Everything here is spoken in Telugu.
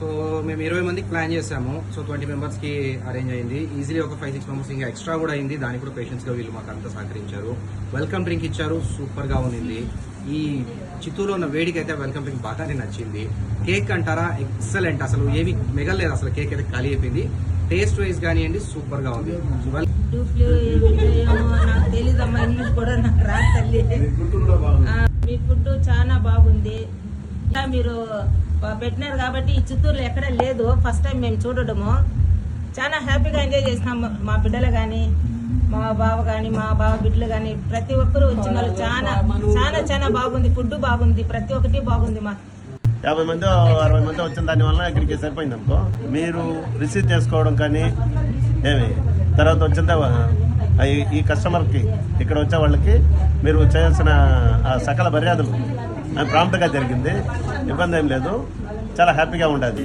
సో మేము 20 మందికి ప్లాన్ చేసాము. సో 20 మెంబర్స్కి అరేంజ్ అయింది. ఈజీలీ ఒక 5-6 మెంబర్స్ ఇంకా ఎక్స్ట్రా కూడా అయింది. దానికి కూడా పేషెంట్స్గా వీళ్ళు మాకు అంతా సహకరించారు. వెల్కమ్ డ్రింక్ ఇచ్చారు, సూపర్గా ఉంది. ఈ చిత్తూరులో ఉన్న వేడికి అయితే వెల్కమ్ డ్రింక్ బాగానే నచ్చింది. కేక్ అంటారా, ఎక్సలెంట్, అసలు ఏమి మిగలలేదు, అసలు కేక్ అయితే ఖాళీ అయిపోయింది. టేస్ట్ వైజ్ కానివ్వండి సూపర్గా ఉంది. నాకు తెలీదమ్మా, ఇంగ్లీష్ కూడా నాకు రాదు తల్లి. మీ ఫుడ్ చాలా బాగుంది. మీరు పెట్టినారు కాబట్టి ఈ చిత్తూరులో ఎక్కడ లేదు, ఫస్ట్ టైం మేము చూడడము. చాలా హ్యాపీగా ఎంజాయ్ చేసినాము. మా బిడ్డలు కానీ, మా బావ కానీ, మా బావ బిడ్డలు కానీ ప్రతి ఒక్కరు వచ్చిన వాళ్ళు చాలా చాలా చాలా బాగుంది. ఫుడ్ బాగుంది, ప్రతి ఒక్కటి బాగుంది. మా 50 మంది 60 మంది వచ్చిన దానివల్ల ఇక్కడికి సరిపోయింది అనుకో. మీరు రిసీవ్ చేసుకోవడం కానీ ఏమి తర్వాత వచ్చిన ఈ కస్టమర్కి ఇక్కడ వచ్చే వాళ్ళకి మీరు చేయాల్సిన సకల మర్యాదలు ప్రాంప్ట్గా జరిగింది. ఇబ్బంది ఏం లేదు, చాలా హ్యాపీగా ఉండేది.